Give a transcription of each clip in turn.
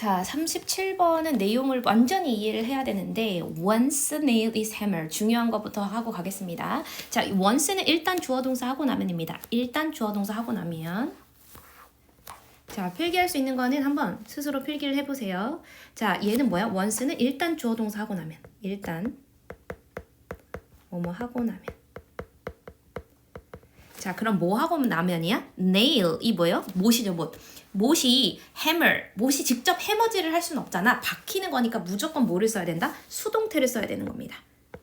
자, 37번은 내용을 완전히 이해를 해야 되는데 once nail is hammered 중요한 것부터 하고 가겠습니다. 자, once는 일단 주어 동사 하고 나면입니다. 일단 주어 동사 하고 나면 자, 필기할 수 있는 거는 한번 스스로 필기를 해보세요. 자, 얘는 뭐야? once는 일단 주어 동사 하고 나면 일단 뭐뭐 하고 나면 자, 그럼 뭐 하고 나면이야? nail 이 뭐예요? 못이죠, 못. 못이 hammer, 못이 직접 해머질을 할 수는 없잖아. 박히는 거니까 무조건 뭐를 써야 된다? 수동태를 써야 되는 겁니다.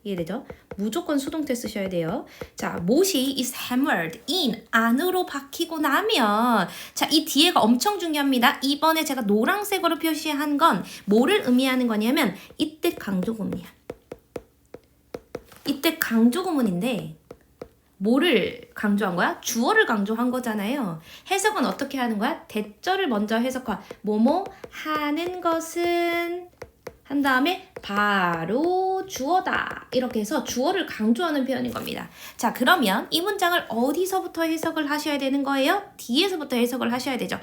이해되죠? 무조건 수동태 쓰셔야 돼요. 자, 못이 is hammered in 안으로 박히고 나면 자, 이 뒤에가 엄청 중요합니다. 이번에 제가 노란색으로 표시한 건 뭐를 의미하는 거냐면 이때 강조구문이야. 이때 강조구문인데 뭐를 강조한 거야? 주어를 강조한 거잖아요. 해석은 어떻게 하는 거야? 대절을 먼저 해석하. 뭐뭐 하는 것은 한 다음에 바로 주어다. 이렇게 해서 주어를 강조하는 표현인 겁니다. 자, 그러면 이 문장을 어디서부터 해석을 하셔야 되는 거예요? 뒤에서부터 해석을 하셔야 되죠.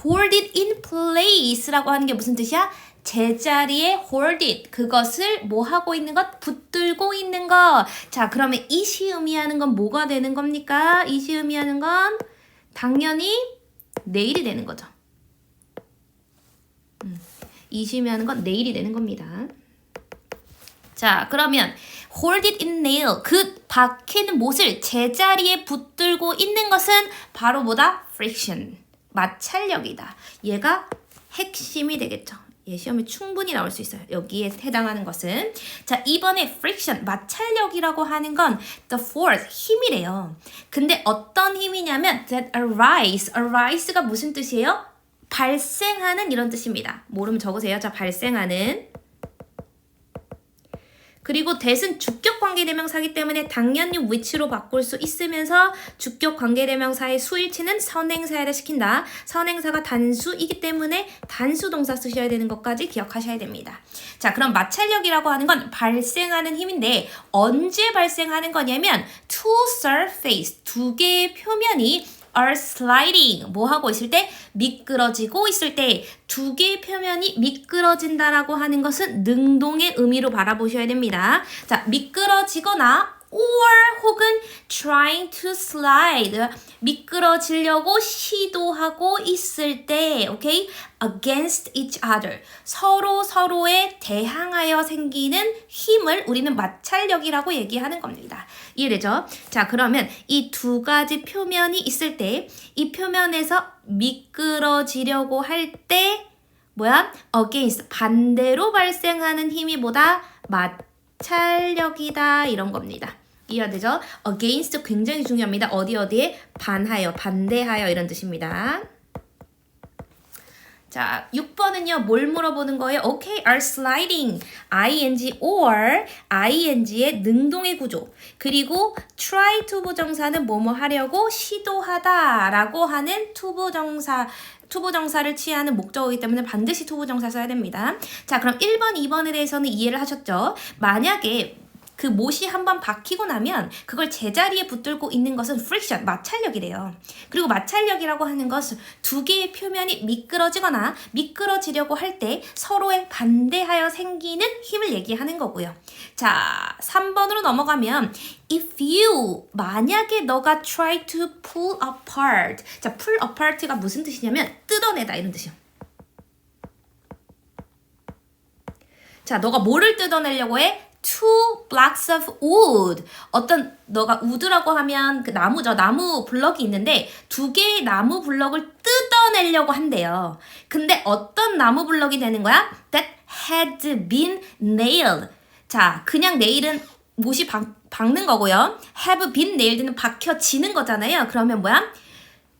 Hold it in place라고 하는 게 무슨 뜻이야? 제자리에 hold it 그것을 뭐 하고 있는 것? 붙들고 있는 것. 자, 그러면 it이 의미하는 건 뭐가 되는 겁니까? it이 의미하는 건 당연히 내일이 되는 거죠. it이 의미하는 건 내일이 되는 겁니다. 자, 그러면 hold it in nail 그 박히는 못을 제자리에 붙들고 있는 것은 바로 뭐다? friction 마찰력이다. 얘가 핵심이 되겠죠. 예, 시험에 충분히 나올 수 있어요. 여기에 해당하는 것은 자, 이번에 friction, 마찰력이라고 하는 건 the force, 힘이래요. 근데 어떤 힘이냐면 that arise가 무슨 뜻이에요? 발생하는 이런 뜻입니다. 모르면 적으세요. 자, 발생하는 그리고 that은 주격 관계대명사이기 때문에 당연히 which로 바꿀 수 있으면서 주격 관계대명사의 수일치는 선행사에다 시킨다. 선행사가 단수이기 때문에 단수 동사 쓰셔야 되는 것까지 기억하셔야 됩니다. 자, 그럼 마찰력이라고 하는 건 발생하는 힘인데 언제 발생하는 거냐면 two surface, 두 개의 표면이 are sliding 뭐 하고 있을 때? 미끄러지고 있을 때 두 개의 표면이 미끄러진다라고 하는 것은 능동의 의미로 바라보셔야 됩니다. 자, 미끄러지거나 or 혹은 trying to slide 미끄러지려고 시도하고 있을 때 오케이? against each other 서로에 대항하여 생기는 힘을 우리는 마찰력이라고 얘기하는 겁니다. 이해되죠? 자, 그러면 이 두 가지 표면이 있을 때 이 표면에서 미끄러지려고 할 때 뭐야? against 반대로 발생하는 힘이 뭐다? 마찰력이다 이런 겁니다. 이해되죠? against 굉장히 중요합니다. 어디에? 반하여, 반대하여 이런 뜻입니다. 자, 6번은요. 뭘 물어보는 거예요? Okay, are sliding, ing or ing의 능동의 구조. 그리고 try to 부정사는 뭐뭐 하려고 시도하다 라고 하는 투부정사를 취하는 목적어이기 때문에 반드시 투부정사 써야 됩니다. 자, 그럼 1번, 2번에 대해서는 이해를 하셨죠? 만약에 그 못이 한번 박히고 나면 그걸 제자리에 붙들고 있는 것은 friction, 마찰력이래요. 그리고 마찰력이라고 하는 것은 두 개의 표면이 미끄러지거나 미끄러지려고 할 때 서로에 반대하여 생기는 힘을 얘기하는 거고요. 자, 3번으로 넘어가면 if you, 만약에 너가 try to pull apart. 자, pull apart가 무슨 뜻이냐면 뜯어내다 이런 뜻이요. 자, 너가 뭐를 뜯어내려고 해? Two blocks of wood. 어떤 너가 wood라고 하면 그 나무죠. 나무 블럭이 있는데 두 개의 나무 블럭을 뜯어내려고 한대요. 근데 어떤 나무 블럭이 되는 거야? That had been nailed. 자, 그냥 nail은 못이 박는 거고요. have been nailed는 박혀지는 거잖아요. 그러면 뭐야?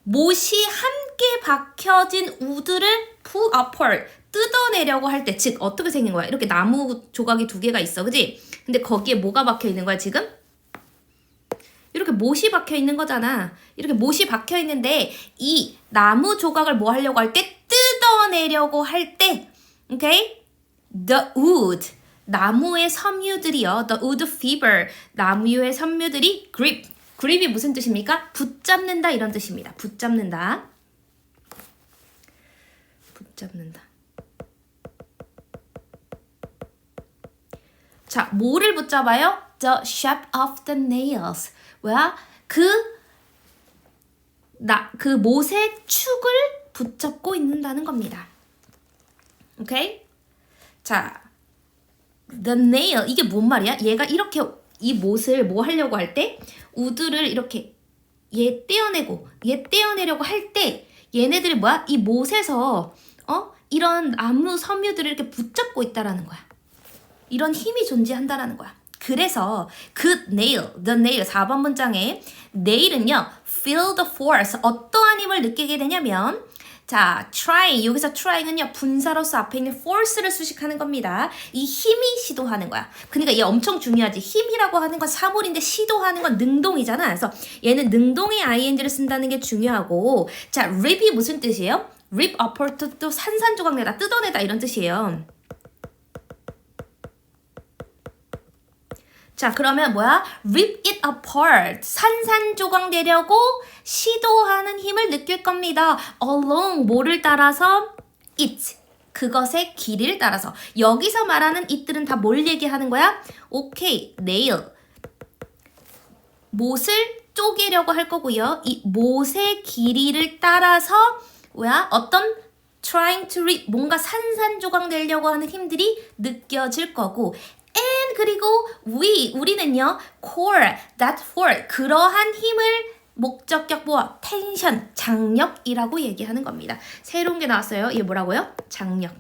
못이 함께 박혀진 wood를 pull apart. 뜯어내려고 할 때, 즉 어떻게 생긴 거야? 이렇게 나무 조각이 두 개가 있어, 그지? 근데 거기에 뭐가 박혀 있는 거야, 지금? 이렇게 못이 박혀 있는 거잖아. 이렇게 못이 박혀 있는데 이 나무 조각을 뭐 하려고 할 때? 뜯어내려고 할 때, 오케이? The wood, 나무의 섬유들이요. The wood fiber, 나무의 섬유들이 grip이 무슨 뜻입니까? 붙잡는다 이런 뜻입니다. 붙잡는다. 자, 뭐를 붙잡아요? The shape of the nails. 뭐야? 그 못의 축을 붙잡고 있는다는 겁니다. 오케이? 자, the nail. 이게 뭔 말이야? 얘가 이렇게 이 못을 뭐 하려고 할 때 우드를 이렇게 얘 떼어내려고 할 때 얘네들이 뭐야? 이 못에서 이런 나무 섬유들을 이렇게 붙잡고 있다라는 거야. 이런 힘이 존재한다라는 거야. 그래서 the nail 4번 문장에 nail은요 feel the force 어떠한 힘을 느끼게 되냐면 자 trying 여기서 trying은요 분사로서 앞에 있는 force를 수식하는 겁니다. 이 힘이 시도하는 거야. 그러니까 얘 엄청 중요하지. 힘이라고 하는 건 사물인데 시도하는 건 능동이잖아. 그래서 얘는 능동의 ing를 쓴다는 게 중요하고 자 rip이 무슨 뜻이에요? rip apart 또 산산조각내다 뜯어내다 이런 뜻이에요. 자 그러면 뭐야? rip it apart 산산조각 내려고 시도하는 힘을 느낄 겁니다. along 뭐를 따라서? it 그것의 길이를 따라서 여기서 말하는 it들은 다 뭘 얘기하는 거야? 오케이 nail 못을 쪼개려고 할 거고요. 이 못의 길이를 따라서 뭐야? 어떤 trying to rip 뭔가 산산조각 내려고 하는 힘들이 느껴질 거고 and 그리고 우리는요 core, that for 그러한 힘을 목적격 보어 텐션, 장력이라고 얘기하는 겁니다. 새로운 게 나왔어요. 이게 뭐라고요? 장력.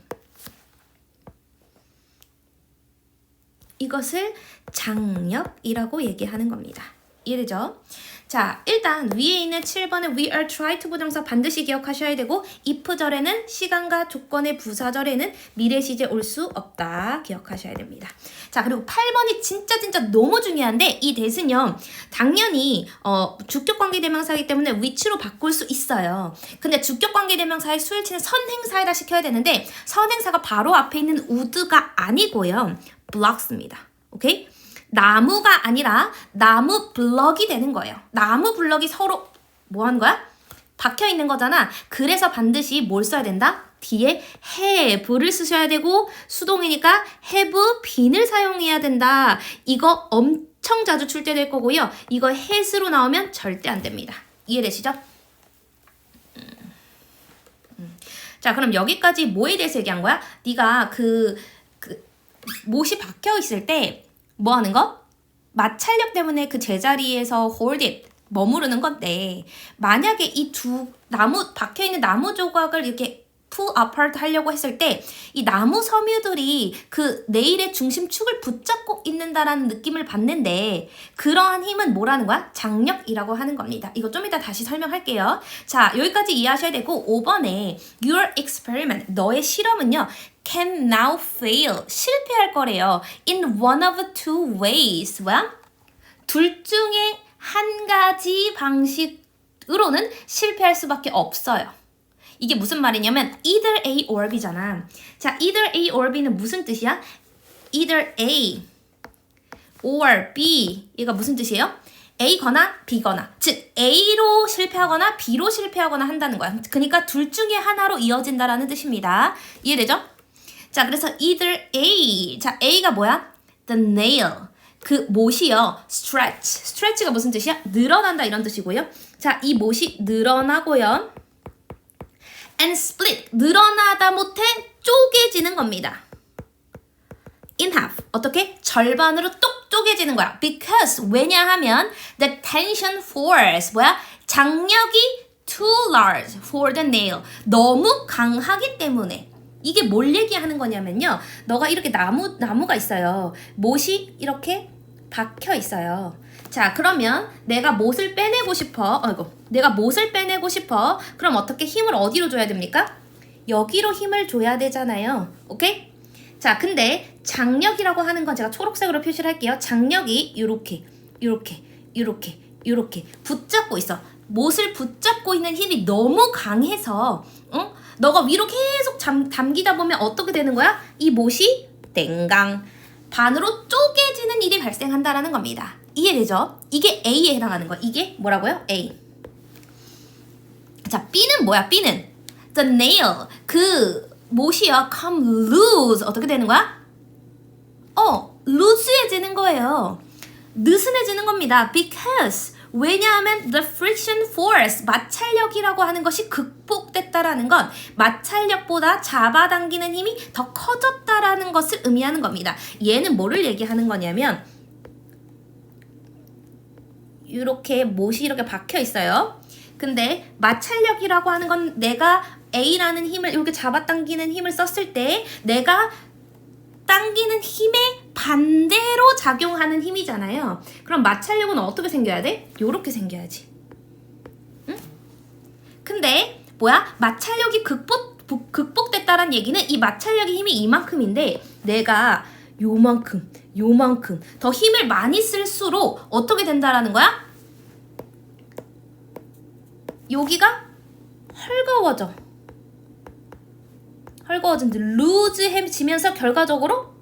이것을 장력이라고 얘기하는 겁니다. 이해되죠? 자, 일단 위에 있는 7번의 we are try to 부정사 반드시 기억하셔야 되고 if절에는 시간과 조건의 부사절에는 미래 시제 올 수 없다. 기억하셔야 됩니다. 자, 그리고 8번이 진짜 너무 중요한데 이 that은요. 당연히 주격관계대명사이기 때문에 which로 바꿀 수 있어요. 근데 주격관계대명사의 수일치는 선행사에다 시켜야 되는데 선행사가 바로 앞에 있는 would가 아니고요. blocks입니다. 오케이? 나무가 아니라 나무 블럭이 되는 거예요. 나무 블럭이 서로 뭐 하는 거야? 박혀 있는 거잖아. 그래서 반드시 뭘 써야 된다? 뒤에 have를 쓰셔야 되고 수동이니까 have bene을 사용해야 된다. 이거 엄청 자주 출제될 거고요. 이거 has로 나오면 절대 안 됩니다. 이해되시죠? 자, 그럼 여기까지 뭐에 대해서 얘기한 거야? 네가 못이 박혀 있을 때 뭐 하는 거? 마찰력 때문에 그 제자리에서 hold it, 머무르는 건데 만약에 이 두 박혀있는 나무 조각을 이렇게 pull apart 하려고 했을 때 이 나무 섬유들이 그 네일의 중심축을 붙잡고 있는다라는 느낌을 받는데 그러한 힘은 뭐라는 거야? 장력이라고 하는 겁니다. 이거 좀 이따 다시 설명할게요. 자, 여기까지 이해하셔야 되고 5번에 your experiment, 너의 실험은요. can now fail, 실패할 거래요. in one of two ways. 뭐야? 둘 중에 한 가지 방식으로는 실패할 수밖에 없어요. 이게 무슨 말이냐면 either A or B잖아. 자, either A or B는 무슨 뜻이야? either A or B. 얘가 무슨 뜻이에요? A거나 B거나. 즉 A로 실패하거나 B로 실패하거나 한다는 거야. 그러니까 둘 중에 하나로 이어진다라는 뜻입니다. 이해되죠? 자, 그래서 either A. 자, A가 뭐야? The nail. 그 못이요. stretch. stretch가 무슨 뜻이야? 늘어난다 이런 뜻이고요. 자, 이 못이 늘어나고요. and split. 늘어나다 못해 쪼개지는 겁니다. in half. 어떻게? 절반으로 똑 쪼개지는 거야. because 왜냐하면 the tension force. 뭐야? 장력이 too large for the nail. 너무 강하기 때문에. 이게 뭘 얘기하는 거냐면요. 너가 이렇게 나무가 있어요. 못이 이렇게 박혀 있어요. 자, 그러면 내가 못을 빼내고 싶어. 그럼 어떻게 힘을 어디로 줘야 됩니까? 여기로 힘을 줘야 되잖아요. 오케이? 자, 근데 장력이라고 하는 건 제가 초록색으로 표시를 할게요. 장력이 이렇게 붙잡고 있어. 못을 붙잡고 있는 힘이 너무 강해서 너가 위로 계속 담기다 보면 어떻게 되는 거야? 이 못이 땡강 반으로 쪼개지는 일이 발생한다라는 겁니다. 이해되죠? 이게 A에 해당하는 거야. 이게 뭐라고요? A. 자, B는 뭐야? B는 the nail. 그 못이요. come loose. 어떻게 되는 거야? 루즈해지는 거예요. 느슨해지는 겁니다. Because 왜냐하면 the friction force 마찰력이라고 하는 것이 극복됐다라는 건 마찰력보다 잡아당기는 힘이 더 커졌다라는 것을 의미하는 겁니다. 얘는 뭐를 얘기하는 거냐면 이렇게 못이 이렇게 박혀 있어요. 근데 마찰력이라고 하는 건 내가 A라는 힘을 이렇게 잡아당기는 힘을 썼을 때 내가 당기는 힘에 반대로 작용하는 힘이잖아요. 그럼 마찰력은 어떻게 생겨야 돼? 요렇게 생겨야지. 응? 근데 뭐야? 마찰력이 극복됐다는 얘기는 이 마찰력의 힘이 이만큼인데 내가 요만큼 더 힘을 많이 쓸수록 어떻게 된다라는 거야? 여기가 헐거워진다. 루즈해지면서 결과적으로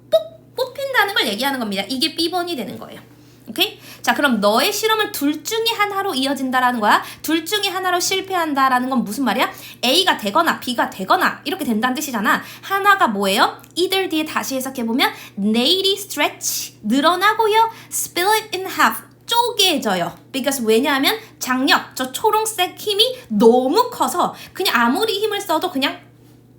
뽑힌다는 걸 얘기하는 겁니다. 이게 B번이 되는 거예요. 오케이? 자, 그럼 너의 실험은 둘 중에 하나로 이어진다라는 거야. 둘 중에 하나로 실패한다라는 건 무슨 말이야? A가 되거나 B가 되거나 이렇게 된다는 뜻이잖아. 하나가 뭐예요? 이들 뒤에 다시 해석해보면 nail이 stretch, 늘어나고요. split in half, 쪼개져요. because 왜냐하면 장력, 저 초록색 힘이 너무 커서 그냥 아무리 힘을 써도 그냥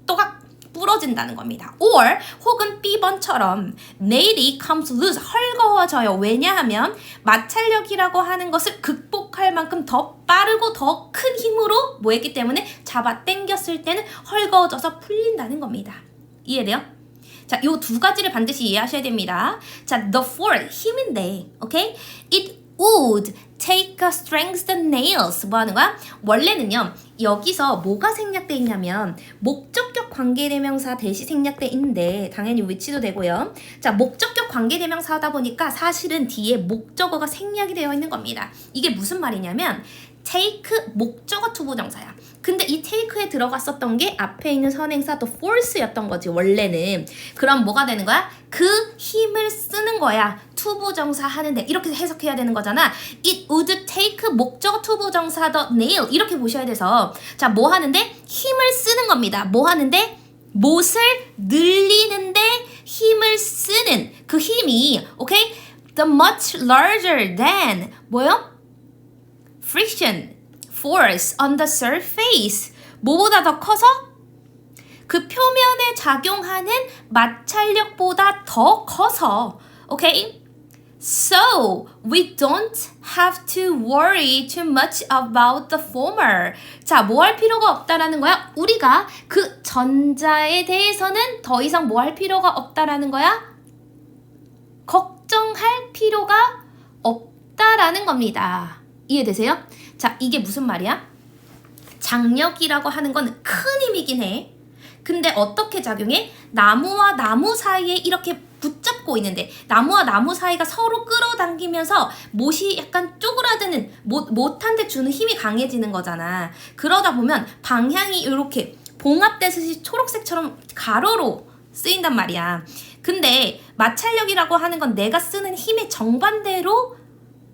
또각 부러진다는 겁니다. or 혹은 B번처럼 nail이 comes loose, 헐거워져요. 왜냐하면 마찰력이라고 하는 것을 극복할 만큼 더 빠르고 더 큰 힘으로 뭐했기 때문에 잡아 당겼을 때는 헐거워져서 풀린다는 겁니다. 이해돼요? 자, 요 두 가지를 반드시 이해하셔야 됩니다. 자, the force, 힘인데, 오케이? It would take a strengthened nails. 뭐 하는 거야? 원래는요, 여기서 뭐가 생략돼 있냐면 목적격 관계대명사 대시 생략돼 있는데 당연히 위치도 되고요. 자, 목적격 관계대명사다 보니까 사실은 뒤에 목적어가 생략이 되어 있는 겁니다. 이게 무슨 말이냐면 take 목적어 투부정사야. 근데 이 take에 들어갔었던 게 앞에 있는 선행사 the force였던 거지 원래는. 그럼 뭐가 되는 거야? 그 힘을 쓰는 거야. 투부정사 하는데 이렇게 해석해야 되는 거잖아. It would take 목적어 투부정사 the nail 이렇게 보셔야 돼서 자, 뭐 하는데? 힘을 쓰는 겁니다. 뭐 하는데? 못을 늘리는데 힘을 쓰는 그 힘이 오케이? The much larger than 뭐요? friction force on the surface 뭐보다 더 커서 그 표면에 작용하는 마찰력보다 더 커서 오케이? So we don't have to worry too much about the former. 자, 뭐 할 필요가 없다라는 거야? 우리가 그 전자에 대해서는 더 이상 뭐 할 필요가 없다라는 거야? 걱정할 필요가 없다라는 겁니다. 이해되세요? 자, 이게 무슨 말이야? 장력이라고 하는 건 큰 힘이긴 해. 근데 어떻게 작용해? 나무와 나무 사이에 이렇게 붙잡고 있는데 나무와 나무 사이가 서로 끌어당기면서 못이 약간 쪼그라드는 못한데 주는 힘이 강해지는 거잖아. 그러다 보면 방향이 이렇게 봉합되듯이 초록색처럼 가로로 쓰인단 말이야. 근데 마찰력이라고 하는 건 내가 쓰는 힘의 정반대로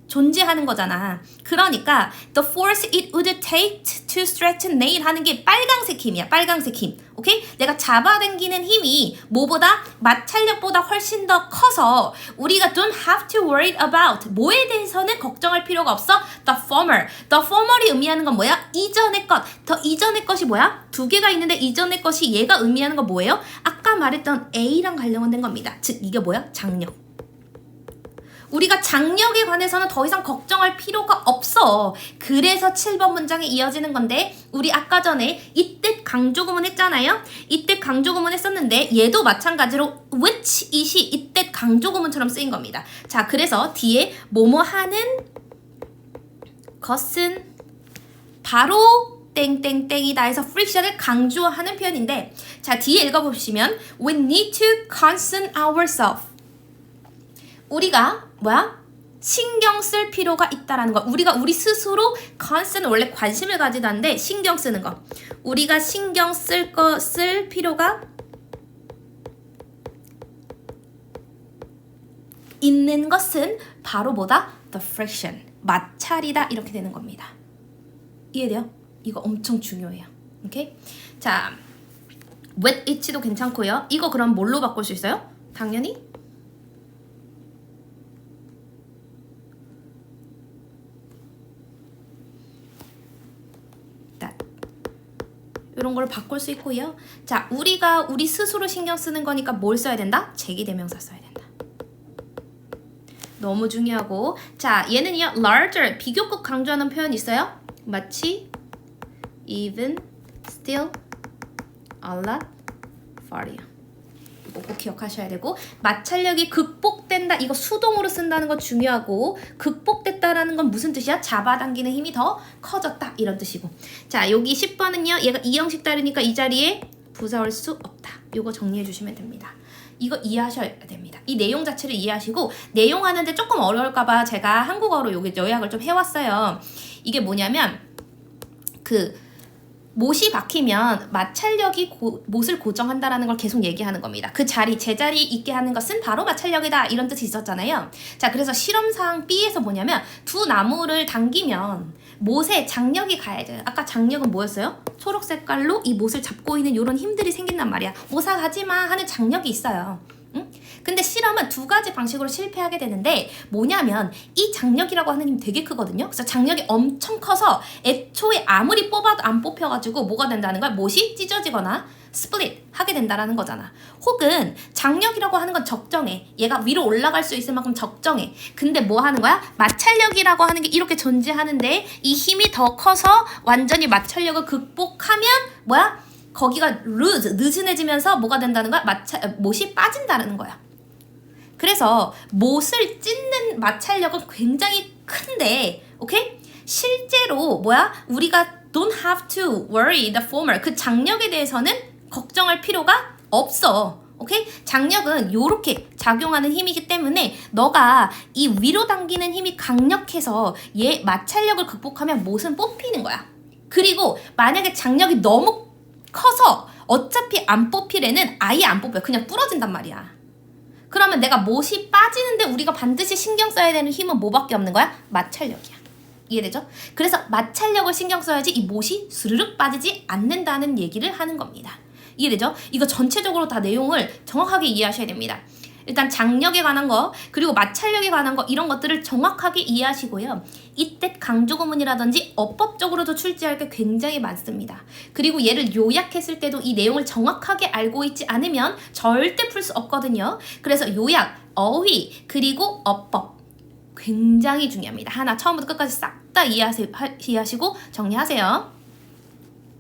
존재하는 거잖아. 그러니까 the force it would take to stretch a nail 하는 게 빨강색 힘이야. 빨강색 힘. 오케이? 내가 잡아당기는 힘이 뭐보다 마찰력보다 훨씬 더 커서 우리가 don't have to worry about 뭐에 대해서는 걱정할 필요가 없어. The former. The former이 의미하는 건 뭐야? 이전의 것. 더 이전의 것이 뭐야? 두 개가 있는데 이전의 것이 얘가 의미하는 건 뭐예요? 아까 말했던 A랑 관련된 겁니다. 즉 이게 뭐야? 장력. 우리가 장력에 관해서는 더 이상 걱정할 필요가 없어. 그래서 7번 문장에 이어지는 건데 우리 아까 전에 이뜻 강조구문 했잖아요. 이뜻 강조구문 했었는데 얘도 마찬가지로 which it이 이뜻 강조구문처럼 쓰인 겁니다. 자, 그래서 뒤에 뭐뭐 하는 것은 바로 땡땡땡이다 해서 friction을 강조하는 표현인데 자, 뒤에 읽어보시면 we need to concern ourselves. 우리가 뭐야? 신경 쓸 필요가 있다라는 거. 우리가 우리 스스로 concern 원래 관심을 가지다는데 신경 쓰는 거. 우리가 신경 쓸 필요가 있는 것은 바로 뭐다? The friction. 마찰이다 이렇게 되는 겁니다. 이해돼요? 이거 엄청 중요해요. 오케이? 자, with it도 괜찮고요. 이거 그럼 뭘로 바꿀 수 있어요? 당연히 이런 걸 바꿀 수 있고요. 자, 우리가 우리 스스로 신경 쓰는 거니까 뭘 써야 된다? 제기대명사 써야 된다. 너무 중요하고, 자, 얘는요, larger, 비교급 강조하는 표현이 있어요. 마치, even, still, a lot, far이요. 이거 꼭 기억하셔야 되고, 마찰력이 극복된다, 이거 수동으로 쓴다는 거 중요하고, 극복됐다라는 건 무슨 뜻이야? 잡아당기는 힘이 더 커졌다, 이런 뜻이고. 자, 여기 10번은요, 얘가 이형식 따르니까 이 자리에 부사 올 수 없다. 이거 정리해 주시면 됩니다. 이거 이해하셔야 됩니다. 이 내용 자체를 이해하시고, 내용하는데 조금 어려울까봐 제가 한국어로 요약을 좀 해왔어요. 이게 뭐냐면, 못이 박히면 마찰력이 못을 고정한다라는 걸 계속 얘기하는 겁니다. 그 자리, 제자리에 있게 하는 것은 바로 마찰력이다, 이런 뜻이 있었잖아요. 자, 그래서 실험사항 B에서 뭐냐면, 두 나무를 당기면 못에 장력이 가야 돼요. 아까 장력은 뭐였어요? 초록 색깔로 이 못을 잡고 있는 이런 힘들이 생긴단 말이야. 못아 가지마 하는 장력이 있어요. 응? 근데 실험은 두 가지 방식으로 실패하게 되는데, 뭐냐면 이 장력이라고 하는 힘이 되게 크거든요. 그래서 장력이 엄청 커서 애초에 아무리 뽑아도 안 뽑혀가지고 뭐가 된다는 거야? 못이 찢어지거나 스플릿 하게 된다라는 거잖아. 혹은 장력이라고 하는 건 적정해. 얘가 위로 올라갈 수 있을 만큼 적정해. 근데 뭐 하는 거야? 마찰력이라고 하는 게 이렇게 존재하는데 이 힘이 더 커서 완전히 마찰력을 극복하면 뭐야? 거기가 느슨해지면서 뭐가 된다는 거야? 못이 빠진다는 거야. 그래서 못을 찢는 마찰력은 굉장히 큰데, 오케이? 실제로 뭐야? 우리가 don't have to worry the former, 그 장력에 대해서는 걱정할 필요가 없어. 오케이? 장력은 요렇게 작용하는 힘이기 때문에 너가 이 위로 당기는 힘이 강력해서 얘 마찰력을 극복하면 못은 뽑히는 거야. 그리고 만약에 장력이 너무 커서 어차피 안 뽑힐 애는 아예 안 뽑혀요. 그냥 부러진단 말이야. 그러면 내가 못이 빠지는데 우리가 반드시 신경 써야 되는 힘은 뭐밖에 없는 거야? 마찰력이야. 이해되죠? 그래서 마찰력을 신경 써야지 이 못이 스르륵 빠지지 않는다는 얘기를 하는 겁니다. 이해되죠? 이거 전체적으로 다 내용을 정확하게 이해하셔야 됩니다. 일단 장력에 관한 거, 그리고 마찰력에 관한 거, 이런 것들을 정확하게 이해하시고요. 이때 강조구문이라든지 어법적으로도 출제할 게 굉장히 많습니다. 그리고 얘를 요약했을 때도 이 내용을 정확하게 알고 있지 않으면 절대 풀 수 없거든요. 그래서 요약, 어휘, 그리고 어법 굉장히 중요합니다. 하나 처음부터 끝까지 싹 다 이해하시고 정리하세요.